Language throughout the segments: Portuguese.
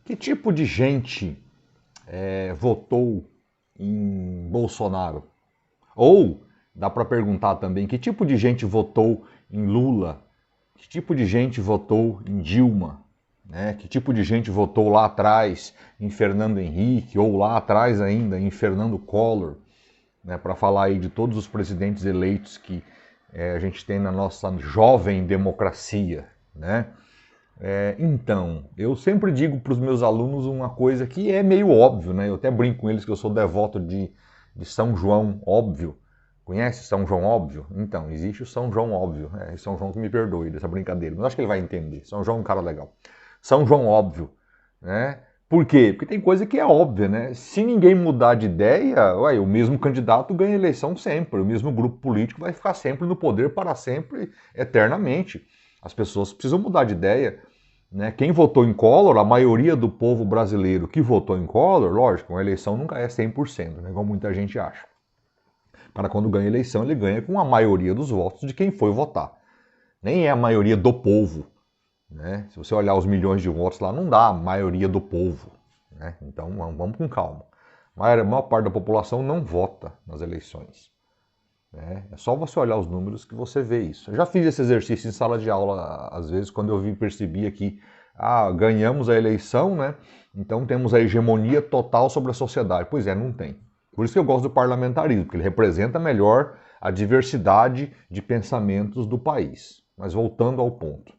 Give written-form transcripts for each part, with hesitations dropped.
Que tipo de gente votou em Bolsonaro? Ou dá para perguntar também que tipo de gente votou em Lula? Que tipo de gente votou em Dilma? Né? Que tipo de gente votou lá atrás em Fernando Henrique ou lá atrás ainda em Fernando Collor? Né? Para falar aí de todos os presidentes eleitos que a gente tem na nossa jovem democracia, né? Então, eu sempre digo para os meus alunos uma coisa que é meio óbvio, né? Eu até brinco com eles que eu sou devoto de São João Óbvio. Conhece São João Óbvio? Então, existe o São João Óbvio. São João que me perdoe dessa brincadeira, mas acho que ele vai entender. São João é um cara legal. São João Óbvio, né? Por quê? Porque tem coisa que é óbvia, né? Se ninguém mudar de ideia, ué, o mesmo candidato ganha eleição sempre, o mesmo grupo político vai ficar sempre no poder para sempre, eternamente. As pessoas precisam mudar de ideia. Né? Quem votou em Collor, a maioria do povo brasileiro que votou em Collor, lógico, uma eleição nunca é 100%, né? Como muita gente acha. O cara, quando ganha eleição, ele ganha com a maioria dos votos de quem foi votar. Nem é a maioria do povo. Né? Se você olhar os milhões de votos lá, não dá a maioria do povo. Né? Então vamos com calma. A maior parte da população não vota nas eleições. Né? É só você olhar os números que você vê isso. Eu já fiz esse exercício em sala de aula, às vezes, quando eu percebi que ganhamos a eleição, né? Então temos a hegemonia total sobre a sociedade. Pois é, não tem. Por isso que eu gosto do parlamentarismo, porque ele representa melhor a diversidade de pensamentos do país. Mas voltando ao ponto.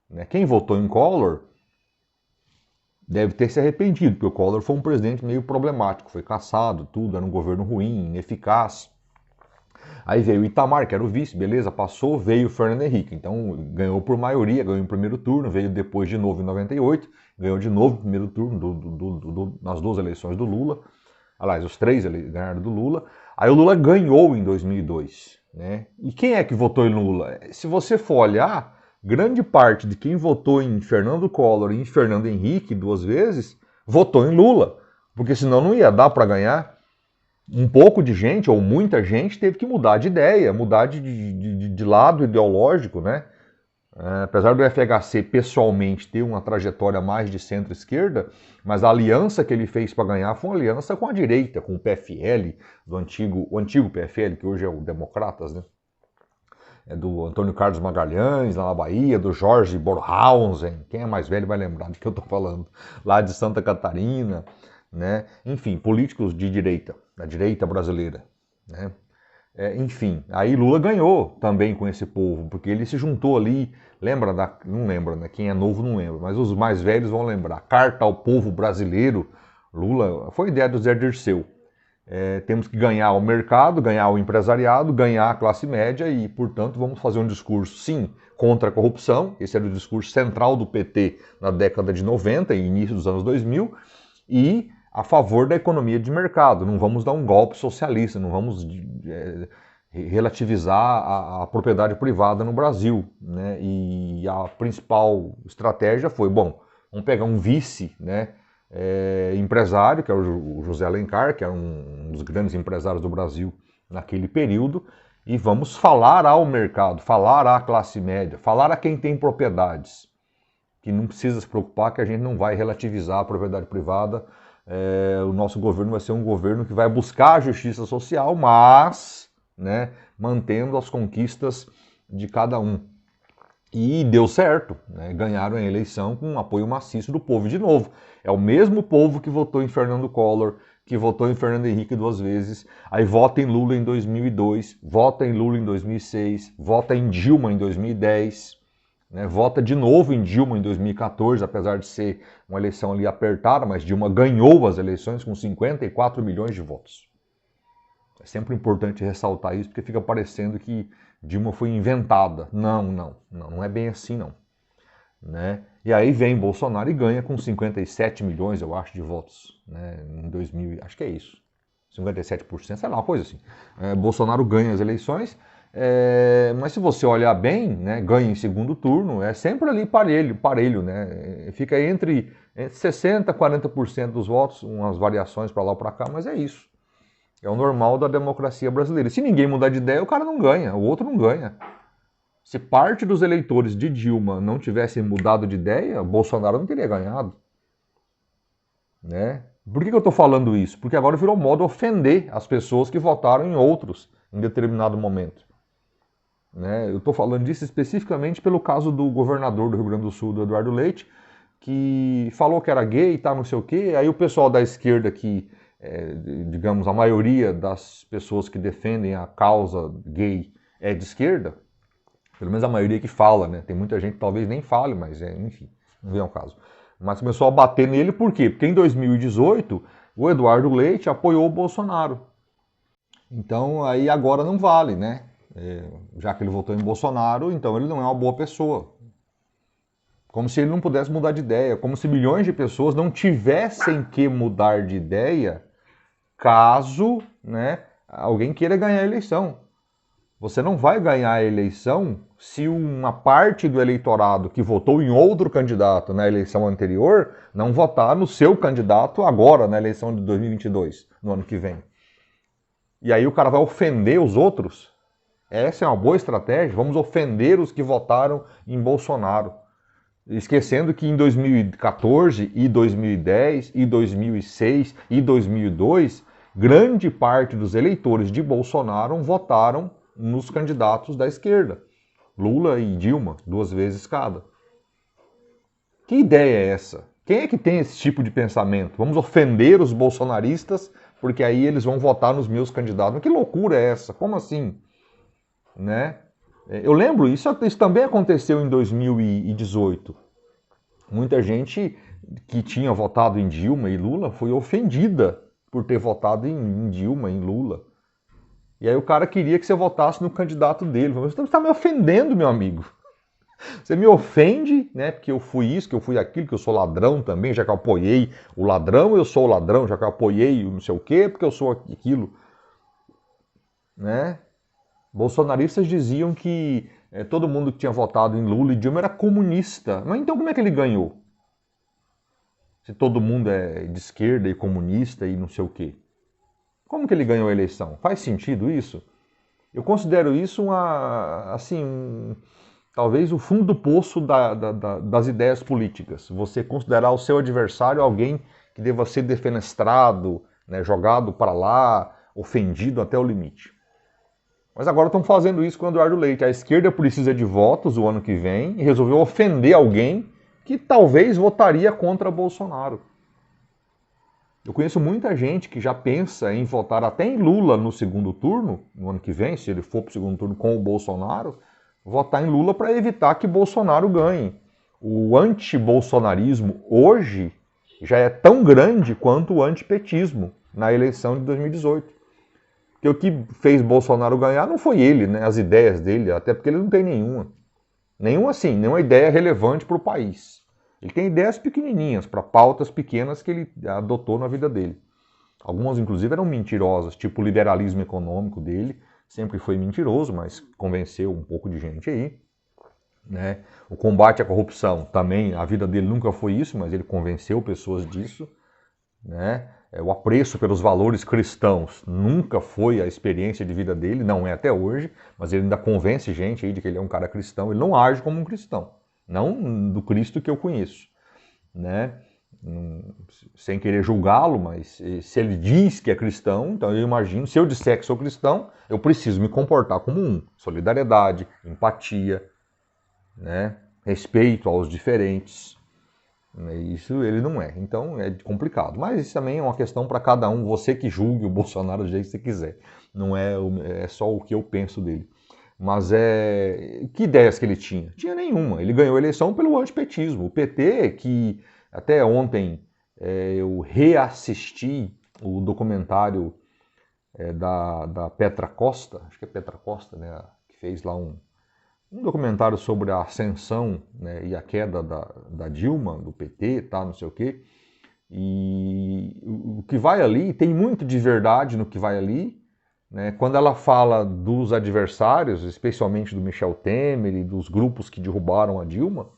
Né? Quem votou em Collor deve ter se arrependido, porque o Collor foi um presidente meio problemático, foi caçado, tudo, era um governo ruim, ineficaz. Aí veio o Itamar, que era o vice, beleza, passou, veio o Fernando Henrique. Então ganhou por maioria, ganhou em primeiro turno, veio depois de novo em 98, ganhou de novo em primeiro turno nas duas eleições do Lula. Aliás, os três ganharam do Lula. Aí o Lula ganhou em 2002. Né? E quem é que votou em Lula? Se você for olhar, grande parte de quem votou em Fernando Collor e em Fernando Henrique duas vezes, votou em Lula. Porque senão não ia dar para ganhar. Um pouco de gente, ou muita gente, teve que mudar de ideia, mudar de lado ideológico, né? Apesar do FHC pessoalmente ter uma trajetória mais de centro-esquerda, mas a aliança que ele fez para ganhar foi uma aliança com a direita, com o PFL, o antigo PFL, que hoje é o Democratas, né? É do Antônio Carlos Magalhães, lá na Bahia, do Jorge Bornhausen, quem é mais velho vai lembrar do que eu estou falando, lá de Santa Catarina, né? Enfim, políticos de direita, da direita brasileira, né? Enfim, aí Lula ganhou também com esse povo, porque ele se juntou ali, não lembra, né? Quem é novo não lembra, mas os mais velhos vão lembrar. Carta ao Povo Brasileiro, Lula, foi ideia do Zé Dirceu. Temos que ganhar o mercado, ganhar o empresariado, ganhar a classe média e, portanto, vamos fazer um discurso, sim, contra a corrupção. Esse era o discurso central do PT na década de 90 e início dos anos 2000, e a favor da economia de mercado. Não vamos dar um golpe socialista, não vamos relativizar a propriedade privada no Brasil. Né? E a principal estratégia foi, bom, vamos pegar um vice, né, empresário, que é o José Alencar, que era um dos grandes empresários do Brasil naquele período, e vamos falar ao mercado, falar à classe média, falar a quem tem propriedades, que não precisa se preocupar que a gente não vai relativizar a propriedade privada. O nosso governo vai ser um governo que vai buscar a justiça social, mas, né, mantendo as conquistas de cada um. E deu certo, né? Ganharam a eleição com um apoio maciço do povo. De novo, é o mesmo povo que votou em Fernando Collor, que votou em Fernando Henrique duas vezes, aí vota em Lula em 2002, vota em Lula em 2006, vota em Dilma em 2010, né? Vota de novo em Dilma em 2014, apesar de ser uma eleição ali apertada, mas Dilma ganhou as eleições com 54 milhões de votos. É sempre importante ressaltar isso, porque fica parecendo que Dilma foi inventada. Não é bem assim não. Né? E aí vem Bolsonaro e ganha com 57 milhões, eu acho, de votos, né? Em 2000, acho que é isso. 57%, sei lá, uma coisa assim. Bolsonaro ganha as eleições, mas se você olhar bem, né, ganha em segundo turno, é sempre ali parelho, né? Fica entre 60% e 40% dos votos, umas variações para lá ou para cá, mas é isso. É o normal da democracia brasileira. Se ninguém mudar de ideia, o cara não ganha, o outro não ganha. Se parte dos eleitores de Dilma não tivessem mudado de ideia, Bolsonaro não teria ganhado. né? Por que eu estou falando isso? Porque agora virou moda ofender as pessoas que votaram em outros em determinado momento. Né? Eu estou falando disso especificamente pelo caso do governador do Rio Grande do Sul, do Eduardo Leite, que falou que era gay e tal, não sei o quê. Aí o pessoal da esquerda, que, digamos, a maioria das pessoas que defendem a causa gay é de esquerda, pelo menos a maioria que fala, né? Tem muita gente que talvez nem fale, mas enfim, não vem ao caso. Mas começou a bater nele por quê? Porque em 2018 o Eduardo Leite apoiou o Bolsonaro. Então aí agora não vale, né? Já que ele votou em Bolsonaro, então ele não é uma boa pessoa. Como se ele não pudesse mudar de ideia, como se milhões de pessoas não tivessem que mudar de ideia caso, né, alguém queira ganhar a eleição. Você não vai ganhar a eleição se uma parte do eleitorado que votou em outro candidato na eleição anterior não votar no seu candidato agora, na eleição de 2022, no ano que vem. E aí o cara vai ofender os outros? Essa é uma boa estratégia? Vamos ofender os que votaram em Bolsonaro. Esquecendo que em 2014 e 2010 e 2006 e 2002, grande parte dos eleitores de Bolsonaro votaram nos candidatos da esquerda. Lula e Dilma, 2 vezes cada. Que ideia é essa? Quem é que tem esse tipo de pensamento? Vamos ofender os bolsonaristas porque aí eles vão votar nos meus candidatos. Mas que loucura é essa? Como assim? Né? Eu lembro, isso também aconteceu em 2018. Muita gente que tinha votado em Dilma e Lula foi ofendida por ter votado em Dilma, em Lula. E aí o cara queria que você votasse no candidato dele. Você está me ofendendo, meu amigo. Você me ofende, né? Porque eu fui isso, que eu fui aquilo, que eu sou ladrão também, já que eu apoiei o ladrão, eu sou o ladrão, já que eu apoiei o não sei o quê, porque eu sou aquilo. Né? Bolsonaristas diziam que todo mundo que tinha votado em Lula e Dilma era comunista. Mas então como é que ele ganhou? Se todo mundo é de esquerda e comunista e não sei o quê. Como que ele ganhou a eleição? Faz sentido isso? Eu considero isso talvez o fundo do poço das ideias políticas. Você considerar o seu adversário alguém que deva ser defenestrado, né, jogado para lá, ofendido até o limite. Mas agora estão fazendo isso com o Eduardo Leite. A esquerda precisa de votos o ano que vem e resolveu ofender alguém que talvez votaria contra Bolsonaro. Eu conheço muita gente que já pensa em votar até em Lula no segundo turno, no ano que vem, se ele for para o segundo turno com o Bolsonaro, votar em Lula para evitar que Bolsonaro ganhe. O anti-bolsonarismo hoje já é tão grande quanto o antipetismo na eleição de 2018. Porque o que fez Bolsonaro ganhar não foi ele, né? As ideias dele, até porque ele não tem nenhuma. Nenhuma ideia relevante para o país. Ele tem ideias pequenininhas, para pautas pequenas que ele adotou na vida dele. Algumas, inclusive, eram mentirosas, tipo o liberalismo econômico dele, sempre foi mentiroso, mas convenceu um pouco de gente aí. Né? O combate à corrupção, também, a vida dele nunca foi isso, mas ele convenceu pessoas disso. Né? O apreço pelos valores cristãos nunca foi a experiência de vida dele, não é até hoje, mas ele ainda convence gente aí de que ele é um cara cristão. Ele não age como um cristão, não do Cristo que eu conheço, né? Sem querer julgá-lo, mas se ele diz que é cristão, então eu imagino, se eu disser que sou cristão, eu preciso me comportar como um. Solidariedade, empatia, né? Respeito aos diferentes. Isso ele não é, então é complicado. Mas isso também é uma questão para cada um, você que julgue o Bolsonaro do jeito que você quiser. Não é só o que eu penso dele. Mas que ideias que ele tinha? Tinha nenhuma. Ele ganhou a eleição pelo antipetismo. O PT, que até ontem eu reassisti o documentário da Petra Costa, acho que é Petra Costa, né, que fez lá um documentário sobre a ascensão, né, e a queda da Dilma, do PT, tá, não sei o quê. E o que vai ali, tem muito de verdade no que vai ali. Né? Quando ela fala dos adversários, especialmente do Michel Temer e dos grupos que derrubaram a Dilma,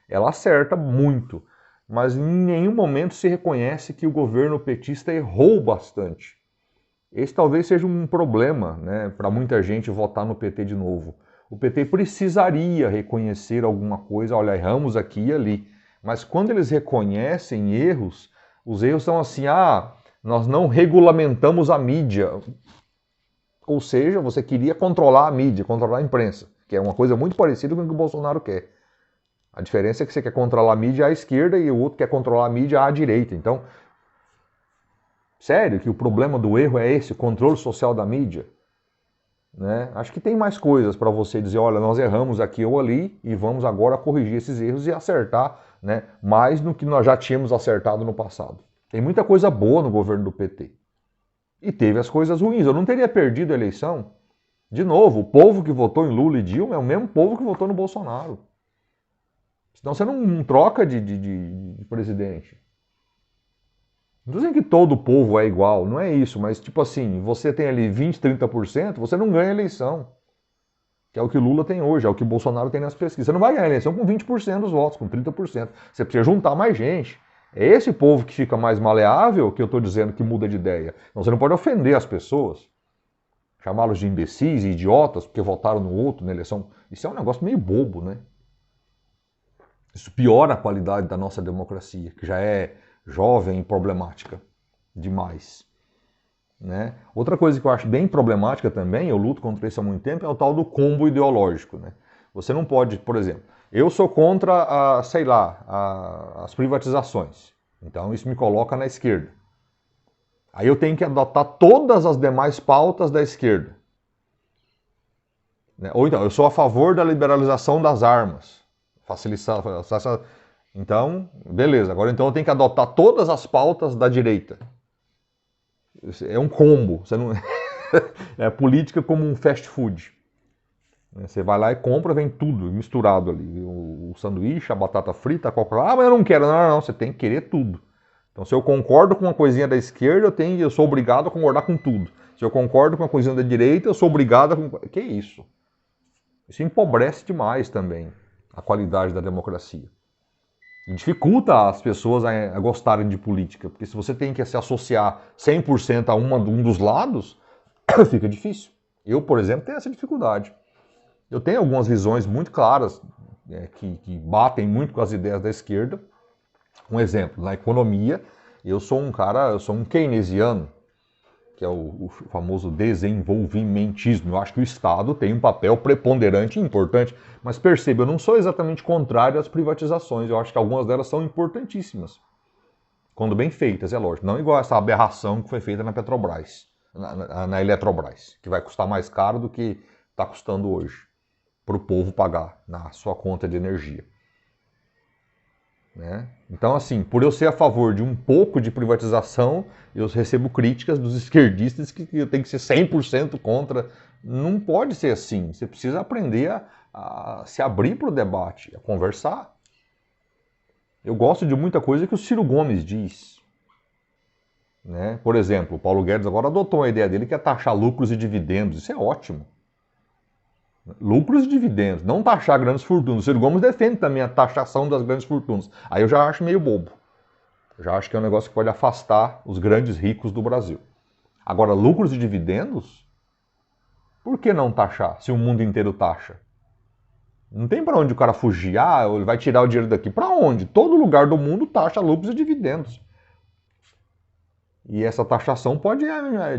ela acerta muito. Mas em nenhum momento se reconhece que o governo petista errou bastante. Esse talvez seja um problema, né, para muita gente votar no PT de novo. O PT precisaria reconhecer alguma coisa, olha, erramos aqui e ali. Mas quando eles reconhecem erros, Os erros são assim, nós não regulamentamos a mídia. Ou seja, você queria controlar a mídia, controlar a imprensa, que é uma coisa muito parecida com o que o Bolsonaro quer. A diferença é que você quer controlar a mídia à esquerda e o outro quer controlar a mídia à direita. Então, sério que o problema do erro é esse, o controle social da mídia? Né? Acho que tem mais coisas para você dizer, olha, nós erramos aqui ou ali e vamos agora corrigir esses erros e acertar, né, mais do que nós já tínhamos acertado no passado. Tem muita coisa boa no governo do PT. E teve as coisas ruins. Eu não teria perdido a eleição. De novo, o povo que votou em Lula e Dilma é o mesmo povo que votou no Bolsonaro. Senão você não troca de presidente. Não estou dizendo que todo o povo é igual, não é isso, mas tipo assim, você tem ali 20, 30%, você não ganha a eleição. Que é o que Lula tem hoje, é o que Bolsonaro tem nas pesquisas. Você não vai ganhar a eleição com 20% dos votos, com 30%. Você precisa juntar mais gente. É esse povo que fica mais maleável que eu estou dizendo que muda de ideia. Então você não pode ofender as pessoas, chamá-los de imbecis e idiotas porque votaram no outro na eleição. Isso é um negócio meio bobo, né? Isso piora a qualidade da nossa democracia, que já é jovem e problemática demais. Né? Outra coisa que eu acho bem problemática também, eu luto contra isso há muito tempo, é o tal do combo ideológico. Né? Você não pode, por exemplo, eu sou contra, as privatizações. Então isso me coloca na esquerda. Aí eu tenho que adotar todas as demais pautas da esquerda. Né? Ou então, eu sou a favor da liberalização das armas. Facilitar. Então, beleza. Agora então eu tenho que adotar todas as pautas da direita. É um combo. Você não... é política como um fast food. Você vai lá e compra, vem tudo misturado ali. O sanduíche, a batata frita, a Coca-Cola. Mas eu não quero. Não. Você tem que querer tudo. Então, se eu concordo com uma coisinha da esquerda, eu sou obrigado a concordar com tudo. Se eu concordo com uma coisinha da direita, eu sou obrigado a concordar. Que isso? Isso empobrece demais também a qualidade da democracia. E dificulta as pessoas a gostarem de política, porque se você tem que se associar 100% a um dos lados, fica difícil. Eu, por exemplo, tenho essa dificuldade. Eu tenho algumas visões muito claras, que batem muito com as ideias da esquerda. Um exemplo, na economia, eu sou um keynesiano, que é o famoso desenvolvimentismo. Eu acho que o Estado tem um papel preponderante e importante, mas perceba, eu não sou exatamente contrário às privatizações, eu acho que algumas delas são importantíssimas, quando bem feitas, é lógico. Não igual essa aberração que foi feita na Petrobras, na Eletrobras, que vai custar mais caro do que está custando hoje, para o povo pagar na sua conta de energia. Né? Então, assim, por eu ser a favor de um pouco de privatização, eu recebo críticas dos esquerdistas que eu tenho que ser 100% contra. Não pode ser assim. Você precisa aprender a se abrir para o debate, a conversar. Eu gosto de muita coisa que o Ciro Gomes diz. Né? Por exemplo, o Paulo Guedes agora adotou a ideia dele que é taxar lucros e dividendos. Isso é ótimo. Lucros e dividendos, não taxar grandes fortunas. O Ciro Gomes defende também a taxação das grandes fortunas. Aí eu já acho meio bobo. Já acho que é um negócio que pode afastar os grandes ricos do Brasil. Agora, lucros e dividendos? Por que não taxar, se o mundo inteiro taxa? Não tem para onde o cara fugir. Ele vai tirar o dinheiro daqui. Para onde? Todo lugar do mundo taxa lucros e dividendos. E essa taxação pode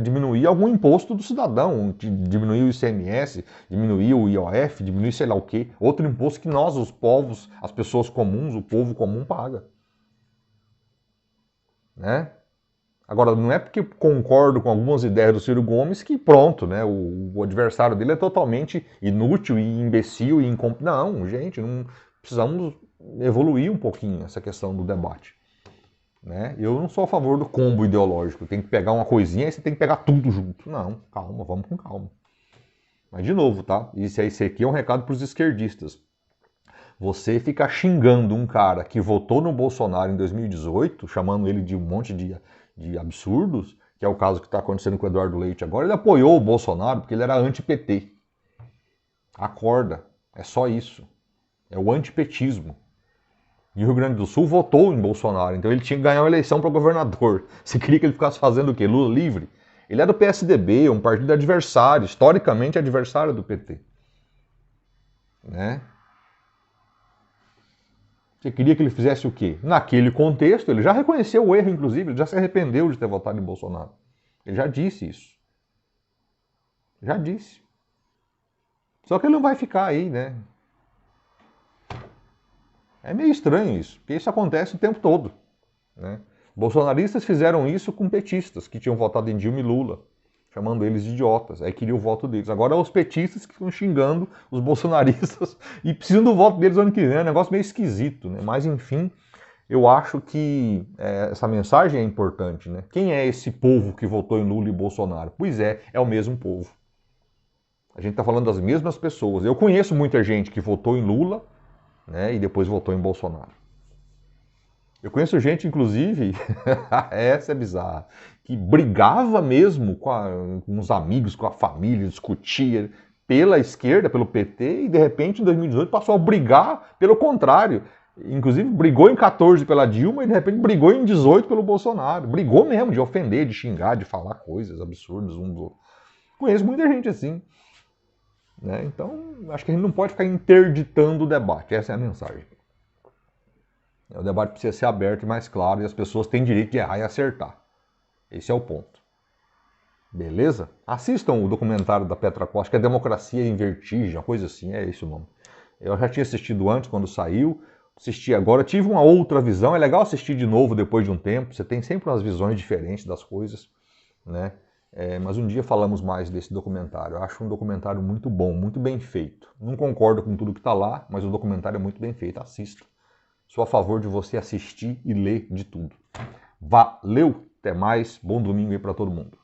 diminuir algum imposto do cidadão, diminuir o ICMS, diminuir o IOF, diminuir sei lá o quê. Outro imposto que nós, os povos, as pessoas comuns, o povo comum paga. Né? Agora, não é porque concordo com algumas ideias do Ciro Gomes que pronto, né? O adversário dele é totalmente inútil e imbecil e incompetente. Não, gente, não precisamos evoluir um pouquinho essa questão do debate. Né? Eu não sou a favor do combo ideológico, tem que pegar uma coisinha e você tem que pegar tudo junto. Não, calma, vamos com calma. Mas de novo, tá? Esse aqui é um recado para os esquerdistas. Você ficar xingando um cara que votou no Bolsonaro em 2018, chamando ele de um monte de absurdos, que é o caso que está acontecendo com o Eduardo Leite agora, ele apoiou o Bolsonaro porque ele era anti-PT. Acorda, é só isso. É o antipetismo. E o Rio Grande do Sul votou em Bolsonaro, então ele tinha que ganhar uma eleição para governador. Você queria que ele ficasse fazendo o quê? Lula livre? Ele é do PSDB, um partido adversário, historicamente adversário do PT. Né? Você queria que ele fizesse o quê? Naquele contexto, ele já reconheceu o erro, inclusive, ele já se arrependeu de ter votado em Bolsonaro. Ele já disse isso. Já disse. Só que ele não vai ficar aí, né? É meio estranho isso, porque isso acontece o tempo todo, né? Bolsonaristas fizeram isso com petistas que tinham votado em Dilma e Lula, chamando eles de idiotas. Aí queria o voto deles. Agora é os petistas que estão xingando os bolsonaristas e precisam do voto deles no ano que vem. É um negócio meio esquisito, né? Mas enfim, eu acho que essa mensagem é importante, né? Quem é esse povo que votou em Lula e Bolsonaro? Pois é o mesmo povo. A gente está falando das mesmas pessoas. Eu conheço muita gente que votou em Lula, né, e depois votou em Bolsonaro. Eu conheço gente, inclusive, essa é bizarra, que brigava mesmo com os amigos, com a família, discutia pela esquerda, pelo PT, e de repente em 2018 passou a brigar pelo contrário. Inclusive brigou em 14 pela Dilma e de repente brigou em 18 pelo Bolsonaro. Brigou mesmo de ofender, de xingar, de falar coisas absurdas um do outro. Conheço muita gente assim. Né? Então, acho que a gente não pode ficar interditando o debate. Essa é a mensagem. O debate precisa ser aberto e mais claro e as pessoas têm direito de errar e acertar. Esse é o ponto. Beleza? Assistam o documentário da Petra Costa, que é Democracia em Vertigem, uma coisa assim, é esse o nome. Eu já tinha assistido antes, quando saiu, assisti agora, tive uma outra visão. É legal assistir de novo depois de um tempo, você tem sempre umas visões diferentes das coisas, né? Mas um dia falamos mais desse documentário. Eu acho um documentário muito bom, muito bem feito. Não concordo com tudo que está lá, mas o documentário é muito bem feito. Assista. Sou a favor de você assistir e ler de tudo. Valeu! Até mais. Bom domingo aí para todo mundo.